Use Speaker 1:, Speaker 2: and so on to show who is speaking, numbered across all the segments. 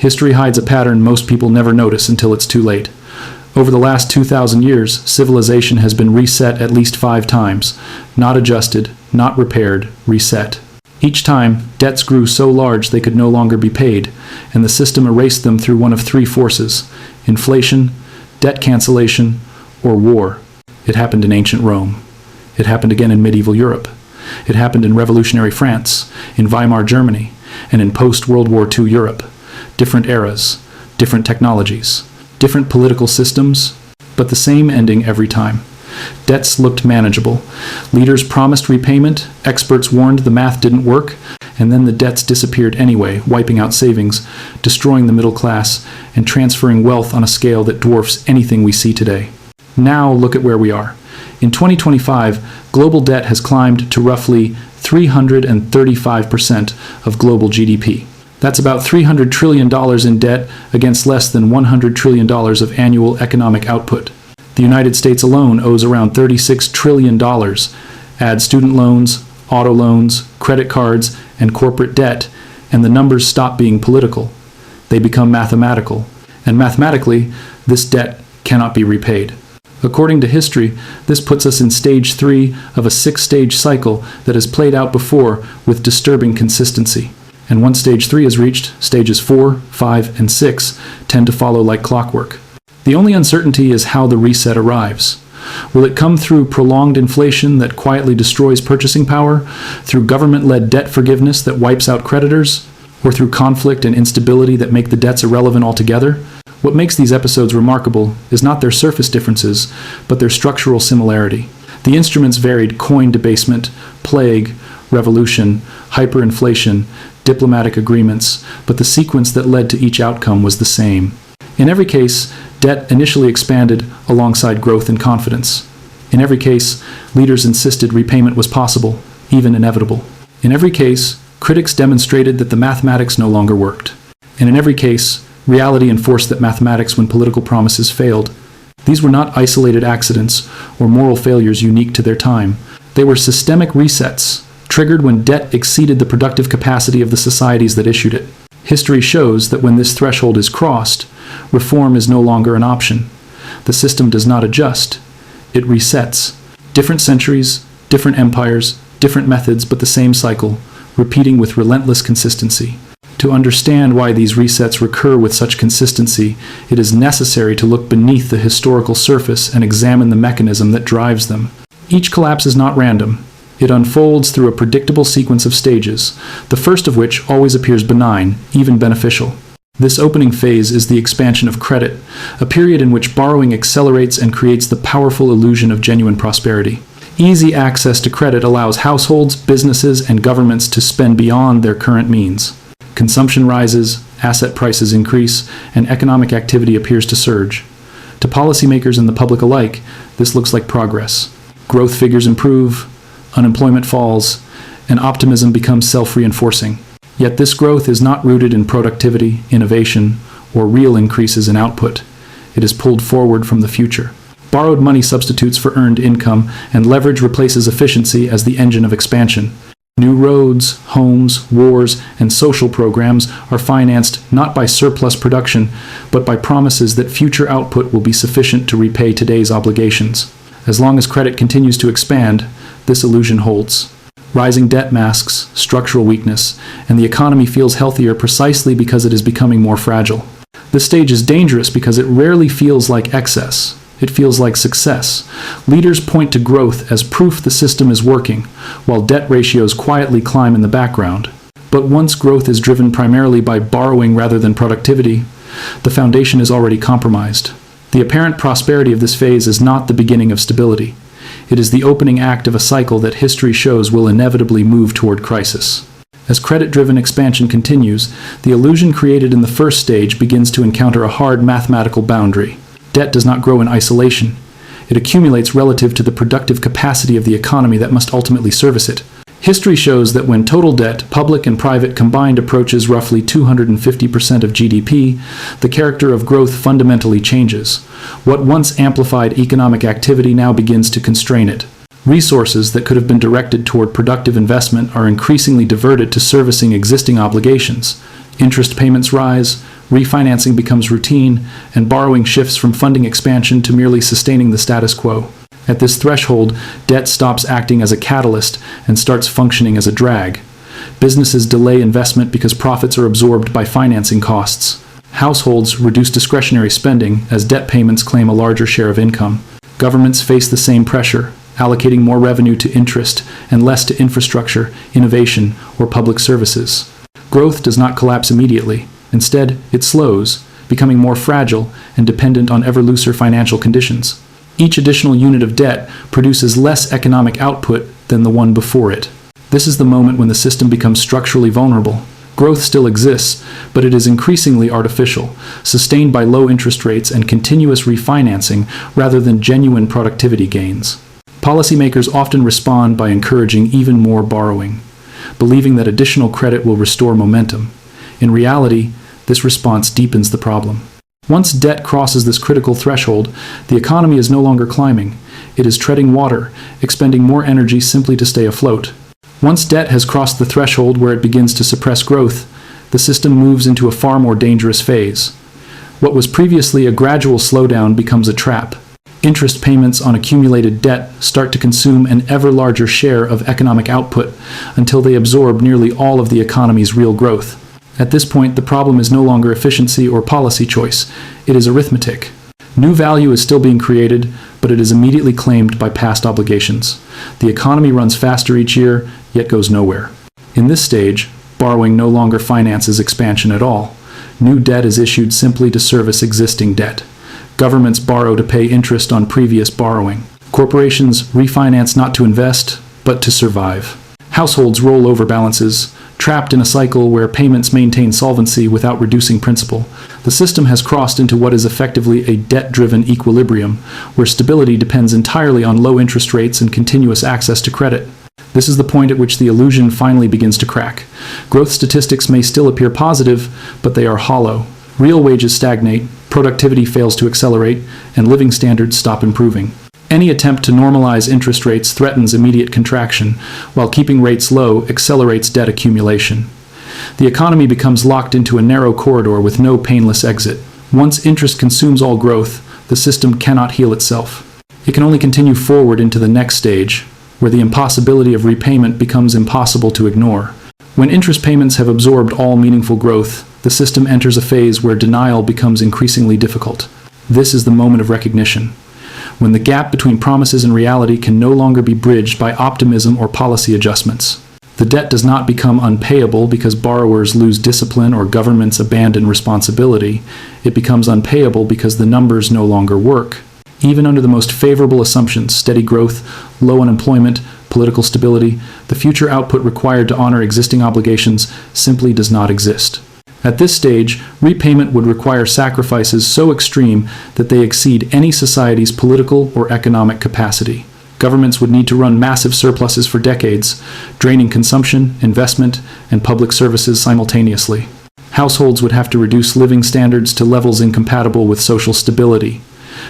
Speaker 1: History hides a pattern most people never notice until it's too late. Over the last 2,000 years, civilization has been reset at least 5 times. Not adjusted, not repaired, reset. Each time, debts grew so large they could no longer be paid, and the system erased them through one of 3 forces: inflation, debt cancellation, or war. It happened in ancient Rome. It happened again in medieval Europe. It happened in revolutionary France, in Weimar Germany, and in post-World War II Europe. Different eras, different technologies, different political systems, but the same ending every time. Debts looked manageable. Leaders promised repayment, experts warned the math didn't work, and then the debts disappeared anyway, wiping out savings, destroying the middle class, and transferring wealth on a scale that dwarfs anything we see today. Now look at where we are. In 2025, global debt has climbed to roughly 335% of global GDP. That's about $300 trillion in debt against less than $100 trillion of annual economic output. The United States alone owes around $36 trillion. Add student loans, auto loans, credit cards, and corporate debt, and the numbers stop being political. They become mathematical. And mathematically, this debt cannot be repaid. According to history, this puts us in stage 3 of a 6-stage cycle that has played out before with disturbing consistency. And once stage 3 is reached, stages 4, 5, and 6 tend to follow like clockwork. The only uncertainty is how the reset arrives. Will it come through prolonged inflation that quietly destroys purchasing power, through government-led debt forgiveness that wipes out creditors, or through conflict and instability that make the debts irrelevant altogether? What makes these episodes remarkable is not their surface differences, but their structural similarity. The instruments varied: coin debasement, plague, revolution, hyperinflation, diplomatic agreements, but the sequence that led to each outcome was the same. In every case, debt initially expanded alongside growth and confidence. In every case, leaders insisted repayment was possible, even inevitable. In every case, critics demonstrated that the mathematics no longer worked. And in every case, reality enforced that mathematics when political promises failed. These were not isolated accidents or moral failures unique to their time. They were systemic resets, triggered when debt exceeded the productive capacity of the societies that issued it. History shows that when this threshold is crossed, reform is no longer an option. The system does not adjust. It resets. Different centuries, different empires, different methods, but the same cycle, repeating with relentless consistency. To understand why these resets recur with such consistency, it is necessary to look beneath the historical surface and examine the mechanism that drives them. Each collapse is not random. It unfolds through a predictable sequence of stages, the first of which always appears benign, even beneficial. This opening phase is the expansion of credit, a period in which borrowing accelerates and creates the powerful illusion of genuine prosperity. Easy access to credit allows households, businesses, and governments to spend beyond their current means. Consumption rises, asset prices increase, and economic activity appears to surge. To policymakers and the public alike, this looks like progress. Growth figures improve, unemployment falls, and optimism becomes self-reinforcing. Yet this growth is not rooted in productivity, innovation, or real increases in output. It is pulled forward from the future. Borrowed money substitutes for earned income, and leverage replaces efficiency as the engine of expansion. New roads, homes, wars, and social programs are financed not by surplus production, but by promises that future output will be sufficient to repay today's obligations. As long as credit continues to expand, this illusion holds. Rising debt masks structural weakness, and the economy feels healthier precisely because it is becoming more fragile. This stage is dangerous because it rarely feels like excess. It feels like success. Leaders point to growth as proof the system is working, while debt ratios quietly climb in the background. But once growth is driven primarily by borrowing rather than productivity, the foundation is already compromised. The apparent prosperity of this phase is not the beginning of stability. It is the opening act of a cycle that history shows will inevitably move toward crisis. As credit-driven expansion continues, the illusion created in the first stage begins to encounter a hard mathematical boundary. Debt does not grow in isolation. It accumulates relative to the productive capacity of the economy that must ultimately service it. History shows that when total debt, public and private combined, approaches roughly 250% of GDP, the character of growth fundamentally changes. What once amplified economic activity now begins to constrain it. Resources that could have been directed toward productive investment are increasingly diverted to servicing existing obligations. Interest payments rise, refinancing becomes routine, and borrowing shifts from funding expansion to merely sustaining the status quo. At this threshold, debt stops acting as a catalyst and starts functioning as a drag. Businesses delay investment because profits are absorbed by financing costs. Households reduce discretionary spending as debt payments claim a larger share of income. Governments face the same pressure, allocating more revenue to interest and less to infrastructure, innovation, or public services. Growth does not collapse immediately. Instead, it slows, becoming more fragile and dependent on ever looser financial conditions. Each additional unit of debt produces less economic output than the one before it. This is the moment when the system becomes structurally vulnerable. Growth still exists, but it is increasingly artificial, sustained by low interest rates and continuous refinancing rather than genuine productivity gains. Policymakers often respond by encouraging even more borrowing, believing that additional credit will restore momentum. In reality, this response deepens the problem. Once debt crosses this critical threshold, the economy is no longer climbing. It is treading water, expending more energy simply to stay afloat. Once debt has crossed the threshold where it begins to suppress growth, the system moves into a far more dangerous phase. What was previously a gradual slowdown becomes a trap. Interest payments on accumulated debt start to consume an ever larger share of economic output until they absorb nearly all of the economy's real growth. At this point, the problem is no longer efficiency or policy choice. It is arithmetic. New value is still being created, but it is immediately claimed by past obligations. The economy runs faster each year, yet goes nowhere. In this stage, borrowing no longer finances expansion at all. New debt is issued simply to service existing debt. Governments borrow to pay interest on previous borrowing. Corporations refinance not to invest, but to survive. Households roll over balances, trapped in a cycle where payments maintain solvency without reducing principal. The system has crossed into what is effectively a debt-driven equilibrium, where stability depends entirely on low interest rates and continuous access to credit. This is the point at which the illusion finally begins to crack. Growth statistics may still appear positive, but they are hollow. Real wages stagnate, productivity fails to accelerate, and living standards stop improving. Any attempt to normalize interest rates threatens immediate contraction, while keeping rates low accelerates debt accumulation. The economy becomes locked into a narrow corridor with no painless exit. Once interest consumes all growth, the system cannot heal itself. It can only continue forward into the next stage, where the impossibility of repayment becomes impossible to ignore. When interest payments have absorbed all meaningful growth, the system enters a phase where denial becomes increasingly difficult. This is the moment of recognition, when the gap between promises and reality can no longer be bridged by optimism or policy adjustments. The debt does not become unpayable because borrowers lose discipline or governments abandon responsibility. It becomes unpayable because the numbers no longer work. Even under the most favorable assumptions, steady growth, low unemployment, political stability, the future output required to honor existing obligations simply does not exist. At this stage, repayment would require sacrifices so extreme that they exceed any society's political or economic capacity. Governments would need to run massive surpluses for decades, draining consumption, investment, and public services simultaneously. Households would have to reduce living standards to levels incompatible with social stability.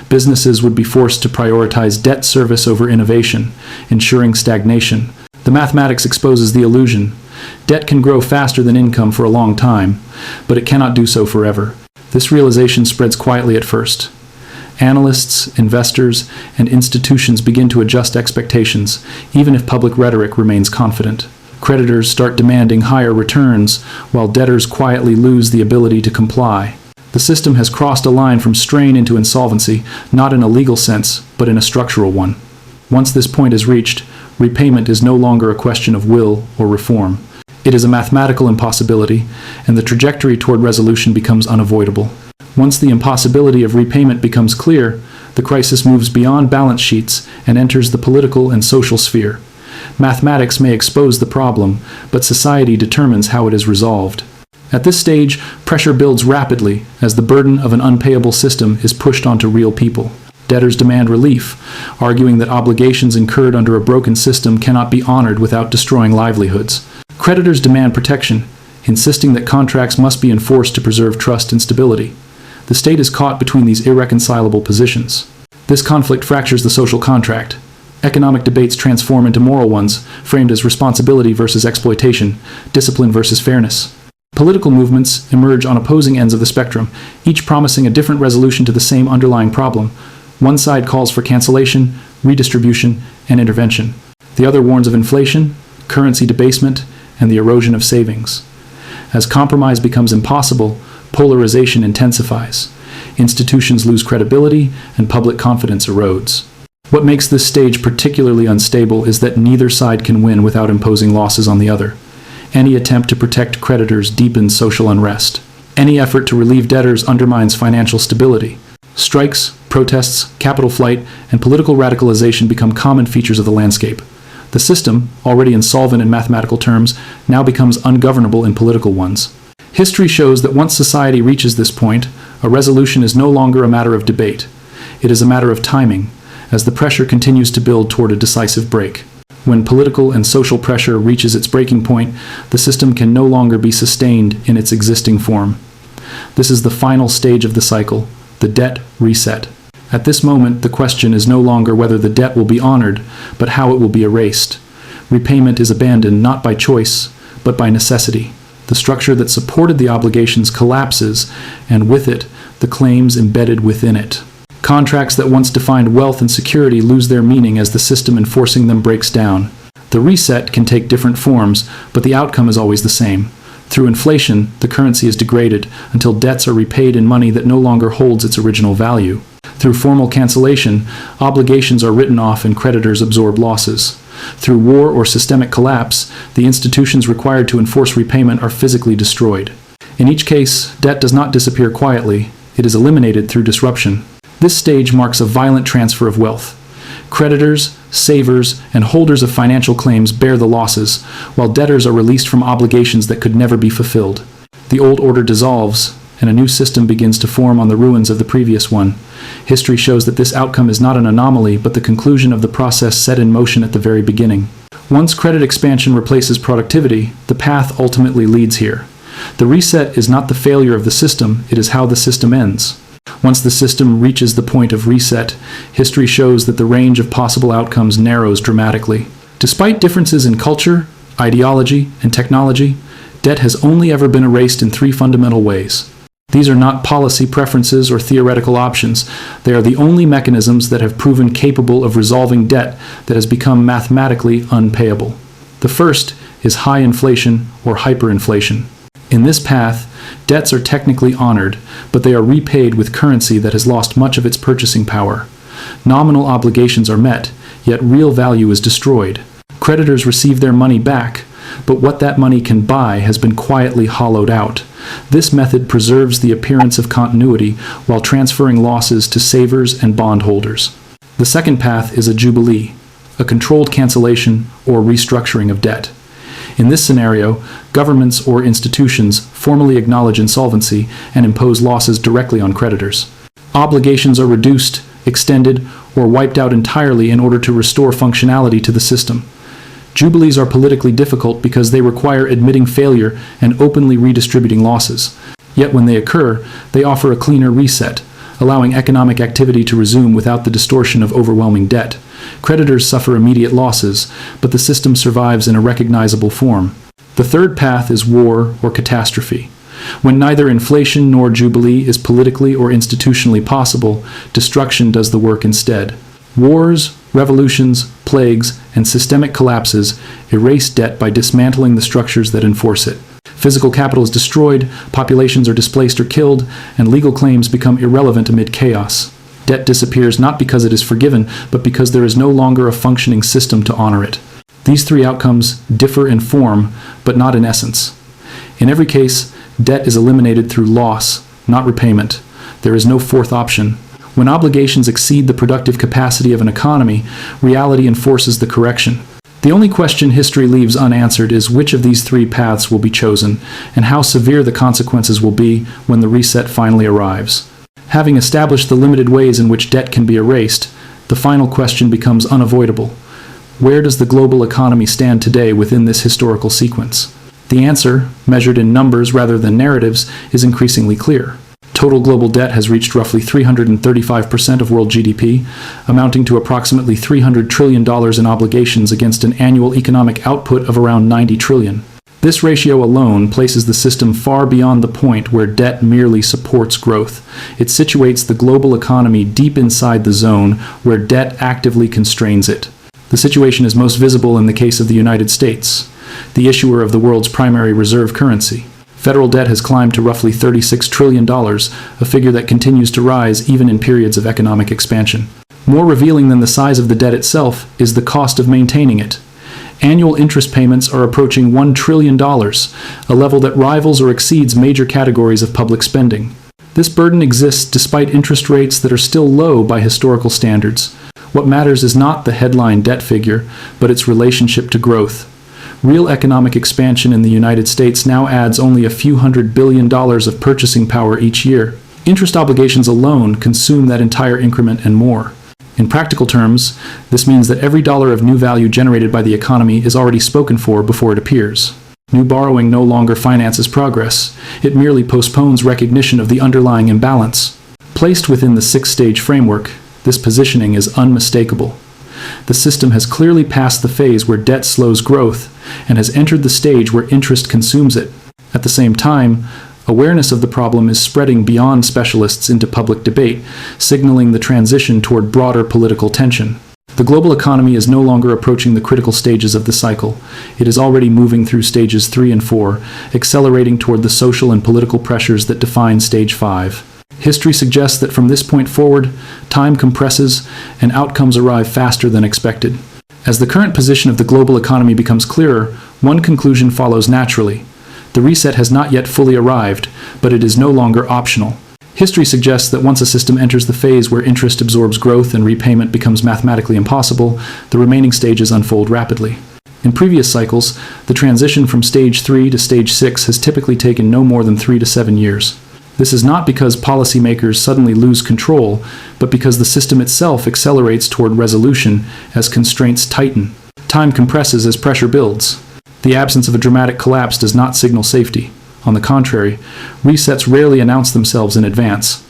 Speaker 1: Businesses would be forced to prioritize debt service over innovation, ensuring stagnation. The mathematics exposes the illusion. Debt can grow faster than income for a long time, but it cannot do so forever. This realization spreads quietly at first. Analysts, investors, and institutions begin to adjust expectations, even if public rhetoric remains confident. Creditors start demanding higher returns, while debtors quietly lose the ability to comply. The system has crossed a line from strain into insolvency, not in a legal sense, but in a structural one. Once this point is reached, repayment is no longer a question of will or reform. It is a mathematical impossibility, and the trajectory toward resolution becomes unavoidable. Once the impossibility of repayment becomes clear, the crisis moves beyond balance sheets and enters the political and social sphere. Mathematics may expose the problem, but society determines how it is resolved. At this stage, pressure builds rapidly as the burden of an unpayable system is pushed onto real people. Debtors demand relief, arguing that obligations incurred under a broken system cannot be honored without destroying livelihoods. Creditors demand protection, insisting that contracts must be enforced to preserve trust and stability. The state is caught between these irreconcilable positions. This conflict fractures the social contract. Economic debates transform into moral ones, framed as responsibility versus exploitation, discipline versus fairness. Political movements emerge on opposing ends of the spectrum, each promising a different resolution to the same underlying problem. One side calls for cancellation, redistribution, and intervention. The other warns of inflation, currency debasement, and the erosion of savings. As compromise becomes impossible, polarization intensifies. Institutions lose credibility, and public confidence erodes. What makes this stage particularly unstable is that neither side can win without imposing losses on the other. Any attempt to protect creditors deepens social unrest. Any effort to relieve debtors undermines financial stability. Strikes, protests, capital flight, and political radicalization become common features of the landscape. The system, already insolvent in mathematical terms, now becomes ungovernable in political ones. History shows that once society reaches this point, a resolution is no longer a matter of debate. It is a matter of timing, as the pressure continues to build toward a decisive break. When political and social pressure reaches its breaking point, the system can no longer be sustained in its existing form. This is the final stage of the cycle, the debt reset. At this moment, the question is no longer whether the debt will be honored, but how it will be erased. Repayment is abandoned not by choice, but by necessity. The structure that supported the obligations collapses, and with it, the claims embedded within it. Contracts that once defined wealth and security lose their meaning as the system enforcing them breaks down. The reset can take different forms, but the outcome is always the same. Through inflation, the currency is degraded until debts are repaid in money that no longer holds its original value. Through formal cancellation, obligations are written off and creditors absorb losses. Through war or systemic collapse, the institutions required to enforce repayment are physically destroyed. In each case, debt does not disappear quietly, it is eliminated through disruption. This stage marks a violent transfer of wealth. Creditors, savers, and holders of financial claims bear the losses, while debtors are released from obligations that could never be fulfilled. The old order dissolves, and a new system begins to form on the ruins of the previous one. History shows that this outcome is not an anomaly, but the conclusion of the process set in motion at the very beginning. Once credit expansion replaces productivity, the path ultimately leads here. The reset is not the failure of the system, it is how the system ends. Once the system reaches the point of reset, history shows that the range of possible outcomes narrows dramatically. Despite differences in culture, ideology, and technology, debt has only ever been erased in three fundamental ways. These are not policy preferences or theoretical options. They are the only mechanisms that have proven capable of resolving debt that has become mathematically unpayable. The first is high inflation or hyperinflation. In this path, debts are technically honored, but they are repaid with currency that has lost much of its purchasing power. Nominal obligations are met, yet real value is destroyed. Creditors receive their money back, but what that money can buy has been quietly hollowed out. This method preserves the appearance of continuity while transferring losses to savers and bondholders. The second path is a jubilee, a controlled cancellation or restructuring of debt. In this scenario, governments or institutions formally acknowledge insolvency and impose losses directly on creditors. Obligations are reduced, extended, or wiped out entirely in order to restore functionality to the system. Jubilees are politically difficult because they require admitting failure and openly redistributing losses. Yet when they occur, they offer a cleaner reset, allowing economic activity to resume without the distortion of overwhelming debt. Creditors suffer immediate losses, but the system survives in a recognizable form. The third path is war or catastrophe. When neither inflation nor jubilee is politically or institutionally possible, destruction does the work instead. Wars, revolutions, plagues, and systemic collapses erase debt by dismantling the structures that enforce it. Physical capital is destroyed, populations are displaced or killed, and legal claims become irrelevant amid chaos. Debt disappears not because it is forgiven, but because there is no longer a functioning system to honor it. These three outcomes differ in form, but not in essence. In every case, debt is eliminated through loss, not repayment. There is no fourth option. When obligations exceed the productive capacity of an economy, reality enforces the correction. The only question history leaves unanswered is which of these three paths will be chosen, and how severe the consequences will be when the reset finally arrives. Having established the limited ways in which debt can be erased, the final question becomes unavoidable. Where does the global economy stand today within this historical sequence? The answer, measured in numbers rather than narratives, is increasingly clear. Total global debt has reached roughly 335% of world GDP, amounting to approximately $300 trillion in obligations against an annual economic output of around $90 trillion. This ratio alone places the system far beyond the point where debt merely supports growth. It situates the global economy deep inside the zone where debt actively constrains it. The situation is most visible in the case of the United States, the issuer of the world's primary reserve currency. Federal debt has climbed to roughly $36 trillion, a figure that continues to rise even in periods of economic expansion. More revealing than the size of the debt itself is the cost of maintaining it. Annual interest payments are approaching $1 trillion, a level that rivals or exceeds major categories of public spending. This burden exists despite interest rates that are still low by historical standards. What matters is not the headline debt figure, but its relationship to growth. Real economic expansion in the United States now adds only a few $100 billion of purchasing power each year. Interest obligations alone consume that entire increment and more. In practical terms, this means that every dollar of new value generated by the economy is already spoken for before it appears. New borrowing no longer finances progress. It merely postpones recognition of the underlying imbalance. Placed within the six-stage framework, this positioning is unmistakable. The system has clearly passed the phase where debt slows growth and has entered the stage where interest consumes it. At the same time, awareness of the problem is spreading beyond specialists into public debate, signaling the transition toward broader political tension. The global economy is no longer approaching the critical stages of the cycle. It is already moving through stages 3 and 4, accelerating toward the social and political pressures that define stage 5. History suggests that from this point forward, time compresses and outcomes arrive faster than expected. As the current position of the global economy becomes clearer, one conclusion follows naturally. The reset has not yet fully arrived, but it is no longer optional. History suggests that once a system enters the phase where interest absorbs growth and repayment becomes mathematically impossible, the remaining stages unfold rapidly. In previous cycles, the transition from stage 3 to stage 6 has typically taken no more than 3 to 7 years. This is not because policymakers suddenly lose control, but because the system itself accelerates toward resolution as constraints tighten. Time compresses as pressure builds. The absence of a dramatic collapse does not signal safety. On the contrary, resets rarely announce themselves in advance.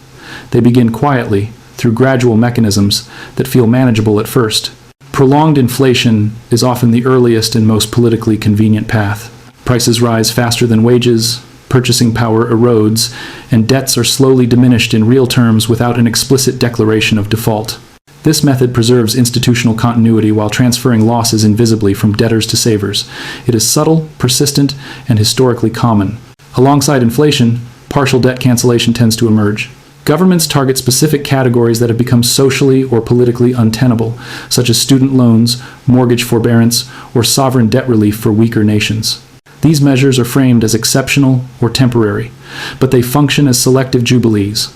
Speaker 1: They begin quietly, through gradual mechanisms that feel manageable at first. Prolonged inflation is often the earliest and most politically convenient path. Prices rise faster than wages, purchasing power erodes, and debts are slowly diminished in real terms without an explicit declaration of default. This method preserves institutional continuity while transferring losses invisibly from debtors to savers. It is subtle, persistent, and historically common. Alongside inflation, partial debt cancellation tends to emerge. Governments target specific categories that have become socially or politically untenable, such as student loans, mortgage forbearance, or sovereign debt relief for weaker nations. These measures are framed as exceptional or temporary, but they function as selective jubilees.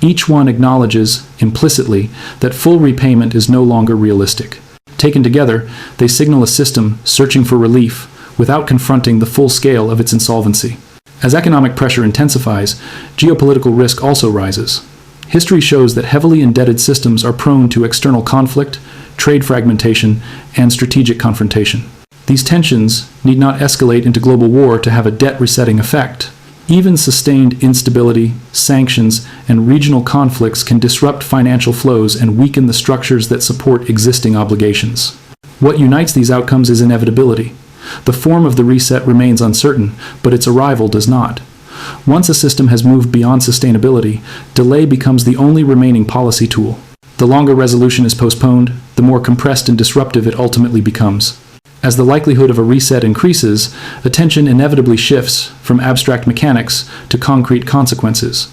Speaker 1: Each one acknowledges, implicitly, that full repayment is no longer realistic. Taken together, they signal a system searching for relief without confronting the full scale of its insolvency. As economic pressure intensifies, geopolitical risk also rises. History shows that heavily indebted systems are prone to external conflict, trade fragmentation, and strategic confrontation. These tensions need not escalate into global war to have a debt-resetting effect. Even sustained instability, sanctions, and regional conflicts can disrupt financial flows and weaken the structures that support existing obligations. What unites these outcomes is inevitability. The form of the reset remains uncertain, but its arrival does not. Once a system has moved beyond sustainability, delay becomes the only remaining policy tool. The longer resolution is postponed, the more compressed and disruptive it ultimately becomes. As the likelihood of a reset increases, attention inevitably shifts from abstract mechanics to concrete consequences.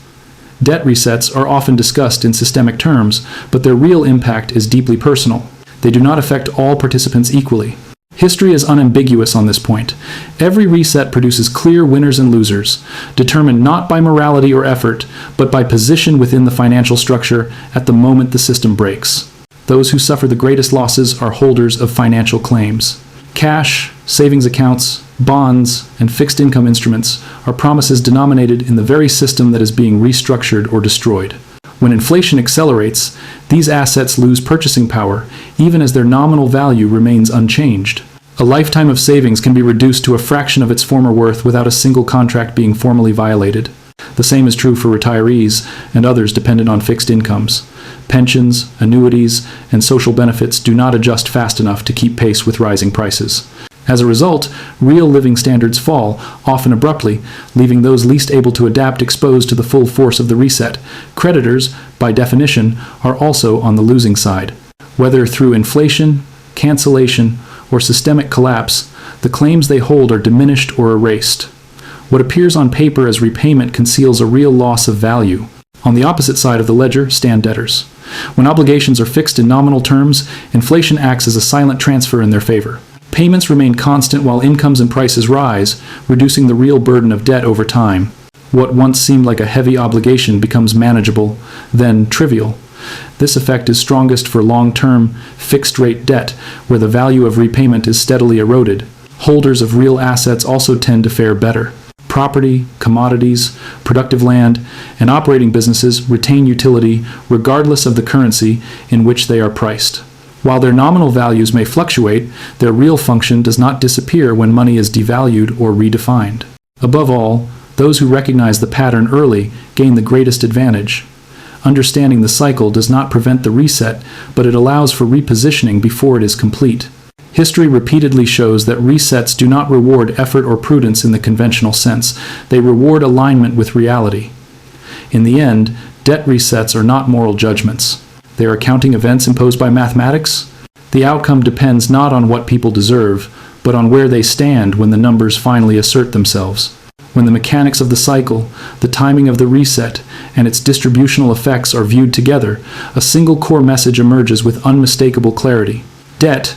Speaker 1: Debt resets are often discussed in systemic terms, but their real impact is deeply personal. They do not affect all participants equally. History is unambiguous on this point. Every reset produces clear winners and losers, determined not by morality or effort, but by position within the financial structure at the moment the system breaks. Those who suffer the greatest losses are holders of financial claims. Cash, savings accounts, bonds, and fixed income instruments are promises denominated in the very system that is being restructured or destroyed. When inflation accelerates, these assets lose purchasing power, even as their nominal value remains unchanged. A lifetime of savings can be reduced to a fraction of its former worth without a single contract being formally violated. The same is true for retirees and others dependent on fixed incomes. Pensions, annuities, and social benefits do not adjust fast enough to keep pace with rising prices. As a result, real living standards fall, often abruptly, leaving those least able to adapt exposed to the full force of the reset. Creditors, by definition, are also on the losing side. Whether through inflation, cancellation, or systemic collapse, the claims they hold are diminished or erased. What appears on paper as repayment conceals a real loss of value. On the opposite side of the ledger stand debtors. When obligations are fixed in nominal terms, inflation acts as a silent transfer in their favor. Payments remain constant while incomes and prices rise, reducing the real burden of debt over time. What once seemed like a heavy obligation becomes manageable, then trivial. This effect is strongest for long-term, fixed-rate debt, where the value of repayment is steadily eroded. Holders of real assets also tend to fare better. Property, commodities, productive land, and operating businesses retain utility regardless of the currency in which they are priced. While their nominal values may fluctuate, their real function does not disappear when money is devalued or redefined. Above all, those who recognize the pattern early gain the greatest advantage. Understanding the cycle does not prevent the reset, but it allows for repositioning before it is complete. History repeatedly shows that resets do not reward effort or prudence in the conventional sense. They reward alignment with reality. In the end, debt resets are not moral judgments. They are accounting events imposed by mathematics. The outcome depends not on what people deserve, but on where they stand when the numbers finally assert themselves. When the mechanics of the cycle, the timing of the reset, and its distributional effects are viewed together, a single core message emerges with unmistakable clarity. Debt,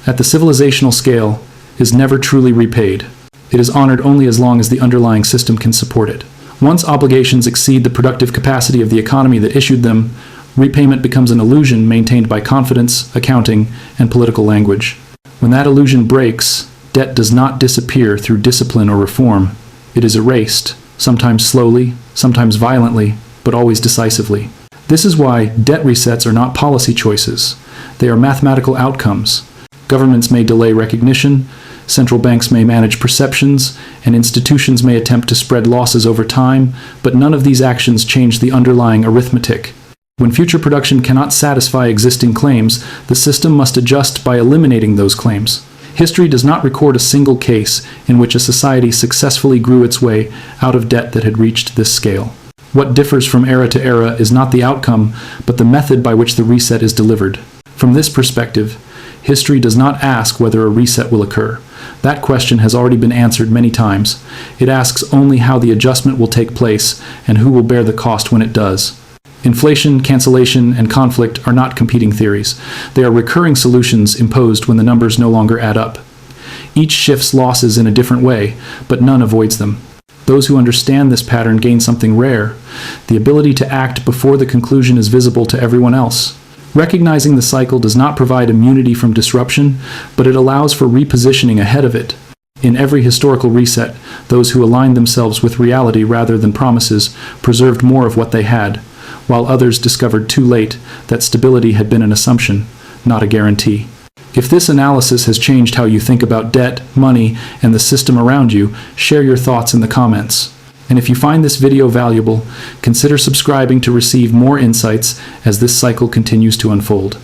Speaker 1: at the civilizational scale, is never truly repaid. It is honored only as long as the underlying system can support it. Once obligations exceed the productive capacity of the economy that issued them, repayment becomes an illusion maintained by confidence, accounting, and political language. When that illusion breaks, debt does not disappear through discipline or reform. It is erased, sometimes slowly, sometimes violently, but always decisively. This is why debt resets are not policy choices. They are mathematical outcomes. Governments may delay recognition, central banks may manage perceptions, and institutions may attempt to spread losses over time, but none of these actions change the underlying arithmetic. When future production cannot satisfy existing claims, the system must adjust by eliminating those claims. History does not record a single case in which a society successfully grew its way out of debt that had reached this scale. What differs from era to era is not the outcome, but the method by which the reset is delivered. From this perspective, history does not ask whether a reset will occur. That question has already been answered many times. It asks only how the adjustment will take place and who will bear the cost when it does. Inflation, cancellation, and conflict are not competing theories. They are recurring solutions imposed when the numbers no longer add up. Each shifts losses in a different way, but none avoids them. Those who understand this pattern gain something rare, the ability to act before the conclusion is visible to everyone else. Recognizing the cycle does not provide immunity from disruption, but it allows for repositioning ahead of it. In every historical reset, those who aligned themselves with reality rather than promises preserved more of what they had, while others discovered too late that stability had been an assumption, not a guarantee. If this analysis has changed how you think about debt, money, and the system around you, share your thoughts in the comments. And if you find this video valuable, consider subscribing to receive more insights as this cycle continues to unfold.